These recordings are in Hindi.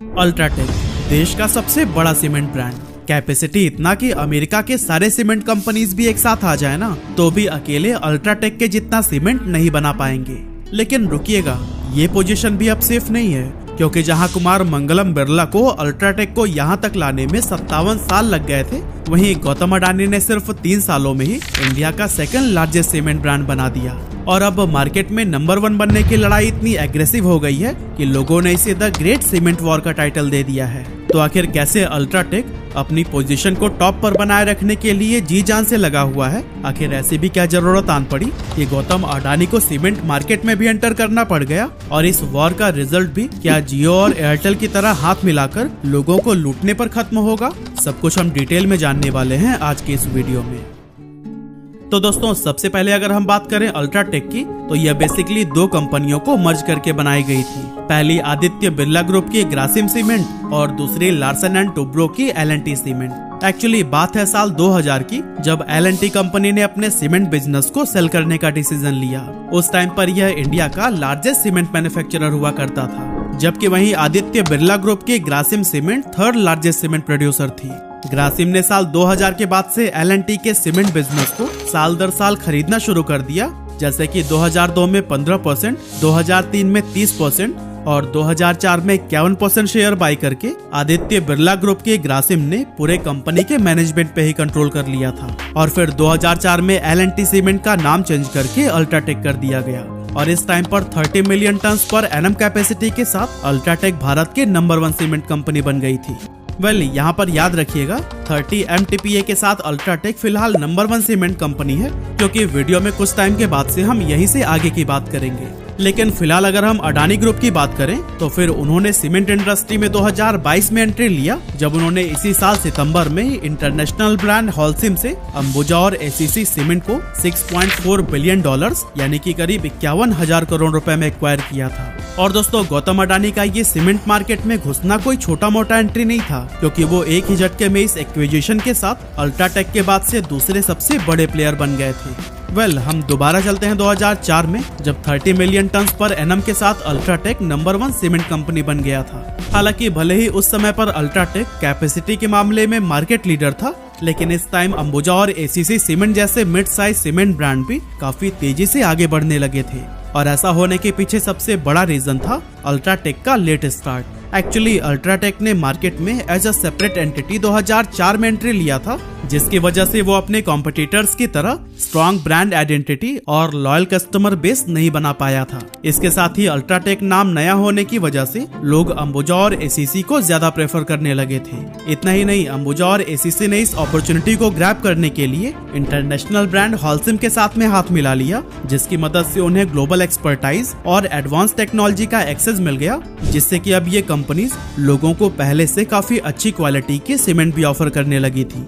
अल्ट्राटेक देश का सबसे बड़ा सीमेंट ब्रांड, कैपेसिटी इतना कि अमेरिका के सारे सीमेंट कंपनीज भी एक साथ आ जाए ना तो भी अकेले अल्ट्राटेक के जितना सीमेंट नहीं बना पाएंगे। लेकिन रुकिएगा, ये पोजीशन भी अब सेफ नहीं है, क्योंकि जहां कुमार मंगलम बिरला को अल्ट्राटेक को यहां तक लाने में 57 साल लग गए थे, वहीं गौतम अडानी ने सिर्फ 3 सालों में ही इंडिया का सेकंड लार्जेस्ट सीमेंट ब्रांड बना दिया। और अब मार्केट में नंबर 1 बनने की लड़ाई इतनी एग्रेसिव हो गई है कि लोगों ने इसे द ग्रेट सीमेंट वॉर का टाइटल दे दिया है। तो आखिर कैसे अल्ट्राटेक अपनी पोजीशन को टॉप पर बनाए रखने के लिए जी जान से लगा हुआ है? आखिर ऐसी भी क्या जरूरत आन पड़ी कि गौतम अडानी को सीमेंट मार्केट में भी एंटर करना पड़ गया? और इस वॉर का रिजल्ट भी क्या जियो और एयरटेल की तरह हाथ मिलाकर लोगों को लूटने पर खत्म होगा? सब कुछ हम डिटेल में जानने वाले हैं आज के इस वीडियो में। तो दोस्तों, सबसे पहले अगर हम बात करें अल्ट्राटेक की, तो यह बेसिकली 2 कंपनियों को मर्ज करके बनाई गई थी। पहली आदित्य बिरला ग्रुप की ग्रासिम सीमेंट और दूसरी लार्सन एंड टुब्रो की L&T सीमेंट। एक्चुअली बात है साल 2000 की, जब L&T कंपनी ने अपने सीमेंट बिजनेस को सेल करने का डिसीजन लिया। उस टाइम पर यह इंडिया का लार्जेस्ट सीमेंट मैन्युफैक्चरर हुआ करता था, जबकि वहीं आदित्य बिरला ग्रुप की Grasim cement 3rd largest cement producer थी। ग्रासिम ने साल 2000 के बाद से L&T के सीमेंट बिजनेस को साल दर साल खरीदना शुरू कर दिया, जैसे कि 2002 में 15%, 2003 में 30% और 2004 में 51% शेयर बाई करके आदित्य बिरला ग्रुप के ग्रासिम ने पूरे कंपनी के मैनेजमेंट पे ही कंट्रोल कर लिया था। और फिर 2004 में L&T सीमेंट का नाम चेंज करके अल्ट्राटेक कर दिया गया और इस टाइम पर 30 million ton per annum capacity के साथ अल्ट्राटेक भारत के नंबर 1 सीमेंट कंपनी बन गई थी। यहाँ पर याद रखिएगा, 30 MTPA के साथ अल्ट्राटेक फिलहाल नंबर 1 सीमेंट कंपनी है, क्योंकि वीडियो में कुछ टाइम के बाद से हम यहीं से आगे की बात करेंगे। लेकिन फिलहाल अगर हम अडानी ग्रुप की बात करें तो फिर उन्होंने सीमेंट इंडस्ट्री में 2022 में एंट्री लिया, जब उन्होंने इसी साल सितंबर में इंटरनेशनल ब्रांड हॉलसिम से अंबुजा और ACC सीमेंट को $6.4 बिलियन यानी कि करीब 51,000 करोड़ रुपए में एक्वायर किया था। और दोस्तों, गौतम अडानी का ये सीमेंट मार्केट में घुसना कोई छोटा मोटा एंट्री नहीं था, क्योंकि वो एक ही झटके में इस एक्विजिशन के साथ अल्ट्राटेक के बाद से दूसरे सबसे बड़े प्लेयर बन गए थे। हम दोबारा चलते हैं 2004 में, जब 30 मिलियन टन पर एनम के साथ अल्ट्राटेक नंबर 1 सीमेंट कंपनी बन गया था। हालांकि भले ही उस समय पर अल्ट्राटेक कैपेसिटी के मामले में मार्केट लीडर था, लेकिन इस टाइम अंबुजा और ACC सीमेंट जैसे मिड साइज सीमेंट ब्रांड भी काफी तेजी से आगे बढ़ने लगे थे। और ऐसा होने के पीछे सबसे बड़ा रीजन था अल्ट्राटेक का लेट स्टार्ट। एक्चुअली अल्ट्राटेक ने मार्केट में एज अ सेपरेट एंटिटी 2004 में एंट्री लिया था, जिसकी वजह से वो अपने कॉम्पिटिटर्स की तरह स्ट्रॉन्ग ब्रांड आइडेंटिटी और लॉयल कस्टमर बेस नहीं बना पाया था। इसके साथ ही अल्ट्राटेक नाम नया होने की वजह से लोग अंबुजा और ACC को ज्यादा प्रेफर करने लगे थे। इतना ही नहीं, अंबुजा और ACC ने इस अपॉर्चुनिटी को ग्रैब करने के लिए इंटरनेशनल ब्रांड हॉलसिम के साथ में हाथ मिला लिया, जिसकी मदद से उन्हें ग्लोबल एक्सपर्टाइज और एडवांस टेक्नोलॉजी का एक्सेस मिल गया, जिससे कि अब ये कंपनीज लोगों को पहले से काफी अच्छी क्वालिटी के सीमेंट भी ऑफर करने लगी थी।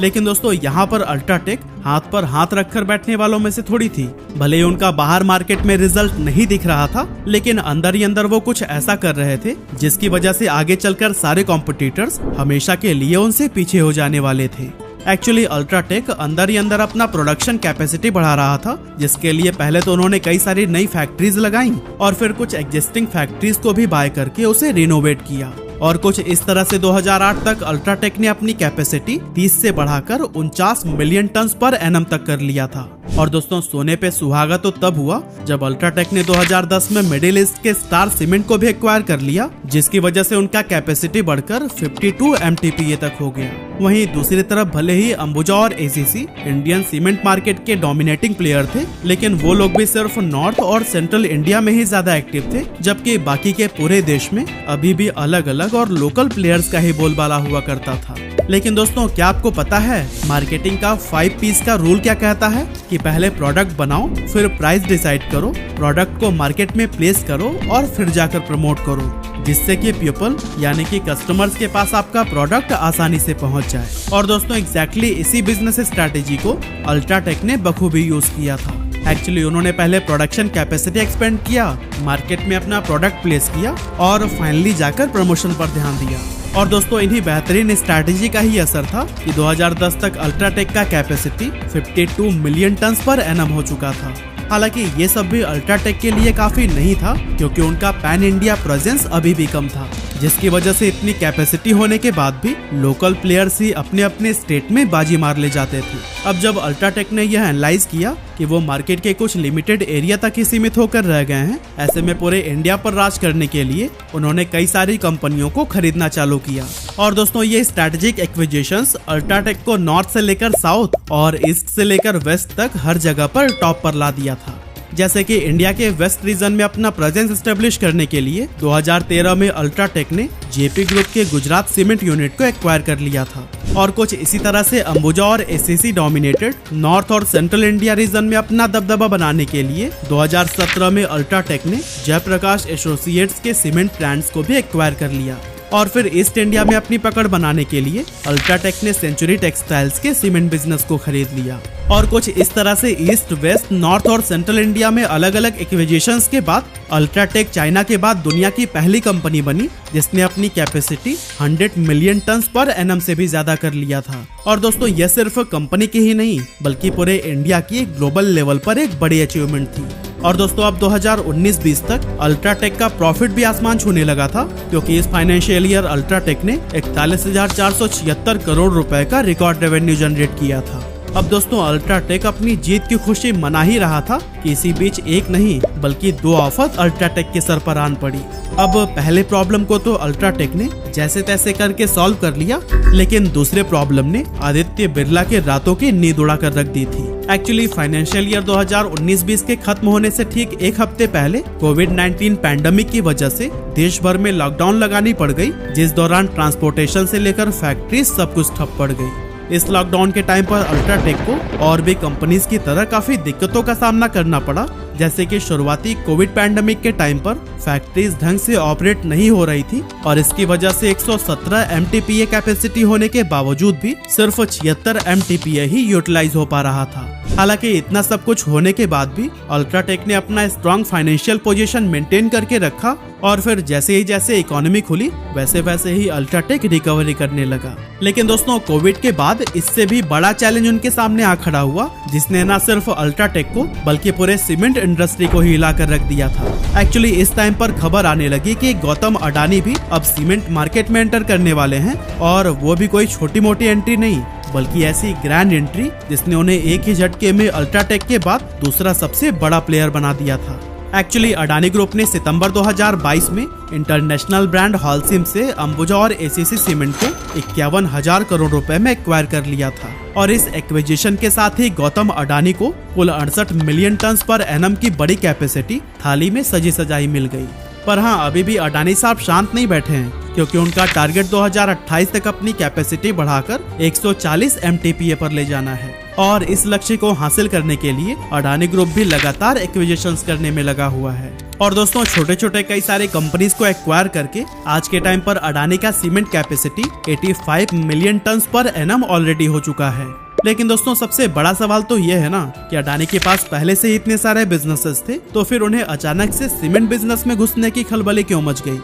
लेकिन दोस्तों, यहाँ पर अल्ट्राटेक हाथ पर हाथ रखकर बैठने वालों में से थोड़ी थी। भले ही उनका बाहर मार्केट में रिजल्ट नहीं दिख रहा था, लेकिन अंदर ही अंदर वो कुछ ऐसा कर रहे थे जिसकी वजह से आगे चलकर सारे कॉम्पिटिटर्स हमेशा के लिए उनसे पीछे हो जाने वाले थे। एक्चुअली अल्ट्राटेक अंदर ही अंदर अपना प्रोडक्शन कैपेसिटी बढ़ा रहा था, जिसके लिए पहले तो उन्होंने कई सारी नई फैक्ट्रीज लगाई और फिर कुछ एग्जिस्टिंग फैक्ट्रीज को भी बाय करके उसे रिनोवेट किया। और कुछ इस तरह से 2008 तक अल्ट्राटेक ने अपनी कैपेसिटी 30 से बढ़ाकर 49 मिलियन टन पर एनम तक कर लिया था। और दोस्तों, सोने पे सुहागा तो तब हुआ जब अल्ट्राटेक ने 2010 में मिडिल ईस्ट के स्टार सीमेंट को भी एक्वायर कर लिया, जिसकी वजह से उनका कैपेसिटी बढ़कर 52 MTPA तक हो गया। वहीं दूसरी तरफ भले ही अंबुजा और ACC इंडियन सीमेंट मार्केट के डोमिनेटिंग प्लेयर थे, लेकिन वो लोग भी सिर्फ नॉर्थ और सेंट्रल इंडिया में ही ज्यादा एक्टिव थे, जबकि बाकी के पूरे देश में अभी भी अलग अलग और लोकल प्लेयर्स का ही बोलबाला हुआ करता था। लेकिन दोस्तों, क्या आपको पता है मार्केटिंग का 5 P's का रूल क्या कहता है? कि पहले प्रोडक्ट बनाओ, फिर प्राइस डिसाइड करो, प्रोडक्ट को मार्केट में प्लेस करो और फिर जाकर प्रमोट करो, जिससे कि पीपल यानी कि कस्टमर्स के पास आपका प्रोडक्ट आसानी से पहुंच जाए। और दोस्तों, एग्जैक्टली इसी बिजनेस स्ट्रैटेजी को अल्ट्राटेक ने बखूबी यूज किया था। एक्चुअली उन्होंने पहले प्रोडक्शन कैपेसिटी एक्सपेंड किया, मार्केट में अपना प्रोडक्ट प्लेस किया और फाइनली जाकर प्रमोशन पर ध्यान दिया। और दोस्तों, इन्हीं बेहतरीन स्ट्रैटेजी का ही असर था कि 2010 तक अल्ट्राटेक का capacity 52 million ton per annum हो चुका था। हालांकि ये सब भी अल्ट्राटेक के लिए काफी नहीं था, क्योंकि उनका पैन इंडिया प्रेजेंस अभी भी कम था। जिसकी वजह से इतनी कैपेसिटी होने के बाद भी लोकल प्लेयर्स ही अपने अपने स्टेट में बाजी मार ले जाते थे। अब जब अल्ट्राटेक ने यह एनालाइज किया कि वो मार्केट के कुछ लिमिटेड एरिया तक ही सीमित होकर रह गए हैं, ऐसे में पूरे इंडिया पर राज करने के लिए उन्होंने कई सारी कंपनियों को खरीदना चालू किया। और दोस्तों ये स्ट्रेटेजिक एक्विजिशंस अल्ट्राटेक को नॉर्थ से लेकर साउथ और ईस्ट से लेकर वेस्ट तक हर जगह पर टॉप पर ला दिया था। जैसे कि इंडिया के वेस्ट रीजन में अपना प्रेजेंस एस्टेब्लिश करने के लिए 2013 में अल्ट्राटेक ने जेपी ग्रुप के गुजरात सीमेंट यूनिट को एक्वायर कर लिया था। और कुछ इसी तरह से अंबुजा और एसीसी डोमिनेटेड नॉर्थ और सेंट्रल इंडिया रीजन में अपना दबदबा बनाने के लिए 2017 में अल्ट्राटेक ने जयप्रकाश एसोसिएट्स के सीमेंट प्लांट्स को भी एक्वायर कर लिया। और फिर ईस्ट इंडिया में अपनी पकड़ बनाने के लिए अल्ट्राटेक ने सेंचुरी टेक्सटाइल्स के सीमेंट बिजनेस को खरीद लिया। और कुछ इस तरह से ईस्ट, वेस्ट, नॉर्थ और सेंट्रल इंडिया में अलग अलग एक्विजिशंस के बाद अल्ट्राटेक चाइना के बाद दुनिया की पहली कंपनी बनी जिसने अपनी capacity 100 million ton per annum से भी ज्यादा कर लिया था। और दोस्तों यह सिर्फ कंपनी की ही नहीं बल्कि पूरे इंडिया की ग्लोबल लेवल पर एक बड़ी अचीवमेंट थी। और दोस्तों अब 2019-20 तक अल्ट्राटेक का प्रॉफिट भी आसमान छूने लगा था, क्योंकि इस फाइनेंशियल ईयर अल्ट्राटेक ने 41,476 करोड़ रुपए का रिकॉर्ड रेवेन्यू जनरेट किया था। अब दोस्तों अल्ट्राटेक अपनी जीत की खुशी मना ही रहा था कि इसी बीच एक नहीं बल्कि 2 आफत अल्ट्राटेक के सर पर आन पड़ी। अब पहले प्रॉब्लम को तो अल्ट्राटेक ने जैसे तैसे करके सॉल्व कर लिया, लेकिन दूसरे प्रॉब्लम ने आदित्य बिरला के रातों की नींद उड़ा कर रख दी थी। एक्चुअली फाइनेंशियल ईयर 2019-20 के खत्म होने से ठीक एक हफ्ते पहले कोविड-19 पैंडेमिक की वजह से देश भर में लॉकडाउन लगानी पड़ गई, जिस दौरान ट्रांसपोर्टेशन से लेकर फैक्ट्री सब कुछ ठप पड़ गई। इस लॉकडाउन के टाइम पर अल्ट्राटेक को और भी कंपनीज की तरह काफी दिक्कतों का सामना करना पड़ा, जैसे कि शुरुआती कोविड पैंडेमिक के टाइम पर फैक्ट्रीज ढंग से ऑपरेट नहीं हो रही थी और इसकी वजह से 117 MTPA कैपेसिटी होने के बावजूद भी सिर्फ 76 MTPA ही यूटिलाइज हो पा रहा था। हालांकि इतना सब कुछ होने के बाद भी अल्ट्राटेक ने अपना स्ट्रॉन्ग फाइनेंशियल पोजीशन मेंटेन करके रखा और फिर जैसे इकोनॉमी खुली वैसे वैसे ही अल्ट्राटेक रिकवरी करने लगा। लेकिन दोस्तों कोविड के बाद इससे भी बड़ा चैलेंज उनके सामने आ खड़ा हुआ, जिसने न सिर्फ अल्ट्राटेक को बल्कि पूरे सीमेंट इंडस्ट्री को हिला कर रख दिया था। एक्चुअली इस टाइम पर खबर आने लगी कि गौतम अडानी भी अब सीमेंट मार्केट में एंटर करने वाले हैं, और वो भी कोई छोटी मोटी एंट्री नहीं बल्कि ऐसी ग्रैंड एंट्री जिसने उन्हें एक ही झटके में अल्ट्राटेक के बाद दूसरा सबसे बड़ा प्लेयर बना दिया था। एक्चुअली अडानी ग्रुप ने सितंबर 2022 में इंटरनेशनल ब्रांड हॉलसिम से अंबुजा और एसीसी सीमेंट को 51,000 करोड़ रुपए में एक्वायर कर लिया था। और इस एक्विजिशन के साथ ही गौतम अडानी को कुल 68 मिलियन टन पर एनम की बड़ी कैपेसिटी थाली में सजी सजाई मिल गई। पर हाँ, अभी भी अडानी साहब शांत नहीं बैठे हैं, क्योंकि उनका टारगेट 2028 तक अपनी कैपेसिटी बढ़ाकर 140 MTPA पर ले जाना है। और इस लक्ष्य को हासिल करने के लिए अडानी ग्रुप भी लगातार एक्विजिशंस करने में लगा हुआ है। और दोस्तों छोटे छोटे कई सारे कंपनीज को एक्वायर करके आज के टाइम पर अडानी का cement capacity 85 million ton per annum already हो चुका है। लेकिन दोस्तों सबसे बड़ा सवाल तो ये है ना कि अडानी के पास पहले से ही इतने सारे बिजनेसेस थे, तो फिर उन्हें अचानक से सीमेंट बिजनेस में घुसने की खलबली क्यों मच गई।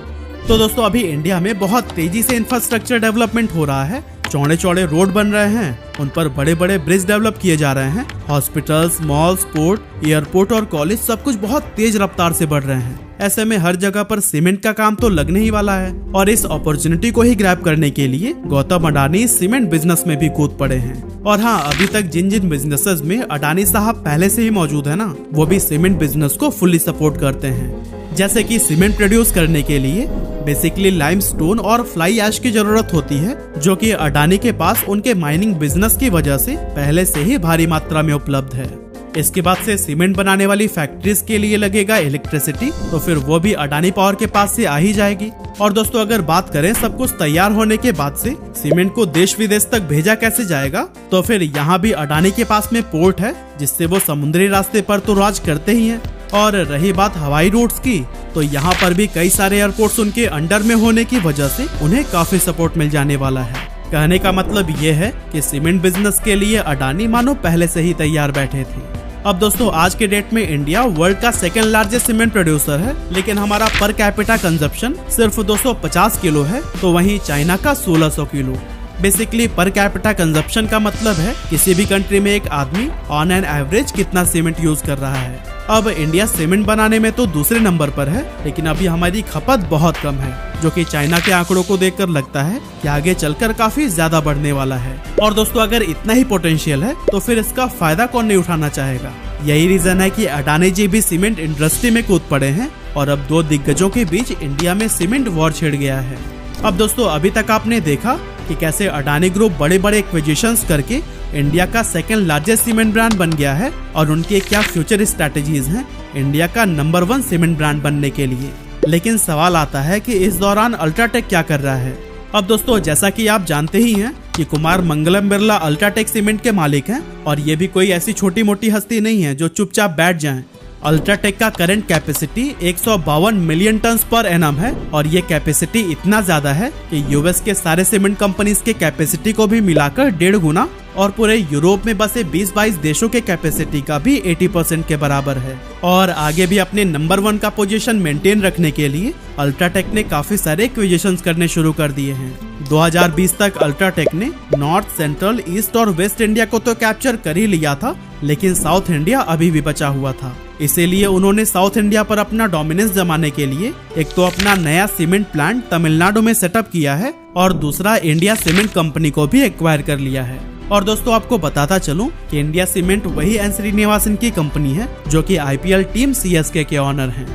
तो दोस्तों अभी इंडिया में बहुत तेजी से इंफ्रास्ट्रक्चर डेवलपमेंट हो रहा है, चौड़े चौड़े रोड बन रहे हैं, उन पर बड़े बड़े ब्रिज डेवलप किए जा रहे हैं, हॉस्पिटल्स, मॉल्स, पोर्ट, एयरपोर्ट और कॉलेज सब कुछ बहुत तेज रफ्तार से बढ़ रहे हैं। ऐसे में हर जगह पर सीमेंट का काम तो लगने ही वाला है, और इस अपॉर्चुनिटी को ही ग्रैब करने के लिए गौतम अडानी सीमेंट बिजनेस में भी कूद पड़े हैं। और हाँ, अभी तक जिन जिन बिजनेसेस में अडानी साहब पहले से ही मौजूद है ना, वो भी सीमेंट बिजनेस को फुल्ली सपोर्ट करते हैं। जैसे कि सीमेंट प्रोड्यूस करने के लिए बेसिकली लाइमस्टोन और फ्लाई ऐश की जरूरत होती है, जो कि अडानी के पास उनके माइनिंग बिजनेस की वजह से पहले से ही भारी मात्रा में उपलब्ध है। इसके बाद से सीमेंट बनाने वाली फैक्ट्रीज के लिए लगेगा इलेक्ट्रिसिटी, तो फिर वो भी अडानी पावर के पास से आ ही जाएगी। और दोस्तों अगर बात करें सब कुछ तैयार होने के बाद से सीमेंट को देश विदेश तक भेजा कैसे जाएगा, तो फिर यहाँ भी अडानी के पास में पोर्ट है, जिससे वो समुद्री रास्ते पर तो राज करते ही हैं। और रही बात हवाई रूट्स की, तो यहाँ पर भी कई सारे एयरपोर्ट्स उनके अंडर में होने की वजह से उन्हें काफी सपोर्ट मिल जाने वाला है। कहने का मतलब ये है कि सीमेंट बिजनेस के लिए अडानी मानो पहले से ही तैयार बैठे थे। अब दोस्तों आज के डेट में इंडिया वर्ल्ड का सेकंड लार्जेस्ट सीमेंट प्रोड्यूसर है, लेकिन हमारा पर कैपिटा कंजप्शन सिर्फ 250 किलो है, तो वहीं चाइना का 1600 kilo. Basically per capita consumption का मतलब है किसी भी कंट्री में एक आदमी ऑन एन एवरेज कितना सीमेंट यूज कर रहा है। अब इंडिया सीमेंट बनाने में तो दूसरे नंबर पर है, लेकिन अभी हमारी खपत बहुत कम है, जो कि चाइना के आंकड़ों को देखकर लगता है कि आगे चलकर काफी ज्यादा बढ़ने वाला है। और दोस्तों अगर इतना ही पोटेंशियल है तो फिर इसका फायदा कौन नहीं उठाना चाहेगा। यही रीजन है कि अडानी जी भी सीमेंट इंडस्ट्री में कूद पड़े हैं और अब दो दिग्गजों के बीच इंडिया में सीमेंट वॉर छिड़ गया है। अब दोस्तों अभी तक आपने देखा कि कैसे अडानी ग्रुप बड़े बड़े एक्विजिशंस करके इंडिया का सेकंड लार्जेस्ट सीमेंट ब्रांड बन गया है और उनके क्या फ्यूचर स्ट्रैटेजीज हैं इंडिया का नंबर 1 सीमेंट ब्रांड बनने के लिए। लेकिन सवाल आता है कि इस दौरान अल्ट्राटेक क्या कर रहा है। अब दोस्तों जैसा कि आप जानते ही हैं कि कुमार मंगलम बिरला अल्ट्राटेक सीमेंट के मालिक हैं और ये भी कोई ऐसी छोटी मोटी हस्ती नहीं है जो चुपचाप बैठ जाएं। अल्ट्राटेक का current capacity 152 million ton per annum है और ये कैपेसिटी इतना ज्यादा है कि यूएस के सारे सीमेंट कंपनीज के कैपेसिटी को भी मिलाकर 1.5 गुना और पूरे यूरोप में बसे 20-22 देशों के कैपेसिटी का भी 80% के बराबर है। और आगे भी अपने नंबर 1 का पोजीशन मेंटेन रखने के लिए अल्ट्राटेक ने काफी सारे एक्विजिशंस करने शुरू कर दिए हैं। 2020 तक अल्ट्राटेक ने नॉर्थ, सेंट्रल, ईस्ट और वेस्ट इंडिया को तो कैप्चर कर ही लिया था, लेकिन साउथ इंडिया अभी भी बचा हुआ था। इसीलिए उन्होंने साउथ इंडिया पर अपना डोमिनेंस जमाने के लिए एक तो अपना नया सीमेंट प्लांट तमिलनाडु में सेटअप किया है और दूसरा इंडिया सीमेंट कंपनी को भी एक्वायर कर लिया है। और दोस्तों आपको बताता चलूं कि इंडिया सीमेंट वही एन श्रीनिवासन की कंपनी है जो कि आईपीएल टीम सीएसके के ऑनर हैं।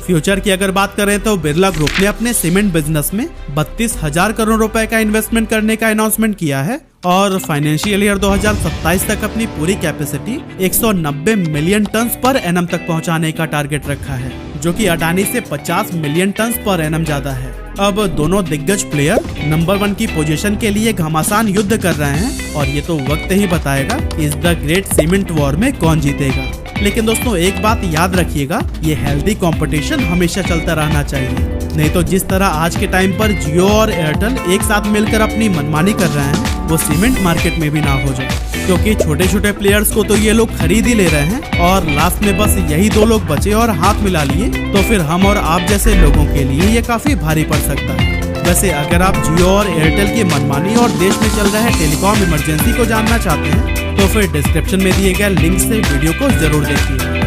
फ्यूचर की अगर बात करें तो बिरला ग्रुप ने अपने सीमेंट बिजनेस में 32,000 करोड़ रुपए का इन्वेस्टमेंट करने का अनाउंसमेंट किया है और फाइनेंशियल ईयर 2027 तक अपनी पूरी capacity 190 million ton per annum तक पहुंचाने का टारगेट रखा है, जो कि अडानी से 50 मिलियन टन पर एनम ज्यादा है। अब दोनों दिग्गज प्लेयर नंबर 1 की पोजीशन के लिए घमासान युद्ध कर रहे हैं और ये तो वक्त ही बताएगा इस द ग्रेट सीमेंट वॉर में कौन जीतेगा। लेकिन दोस्तों एक बात याद रखिएगा, ये हेल्दी कंपटीशन हमेशा चलता रहना चाहिए, नहीं तो जिस तरह आज के टाइम पर जियो और एयरटेल एक साथ मिलकर अपनी मनमानी कर रहे हैं वो सीमेंट मार्केट में भी ना हो जाए, क्योंकि छोटे छोटे प्लेयर्स को तो ये लोग खरीद ही ले रहे हैं और लास्ट में बस यही 2 लोग बचे और हाथ मिला लिए तो फिर हम और आप जैसे लोगों के लिए ये काफी भारी पड़ सकता है। वैसे अगर आप जियो और एयरटेल की मनमानी और देश में चल रहे टेलीकॉम इमरजेंसी को जानना चाहते हैं तो फिर डिस्क्रिप्शन में दिए गए लिंक से वीडियो को जरूर देखिए।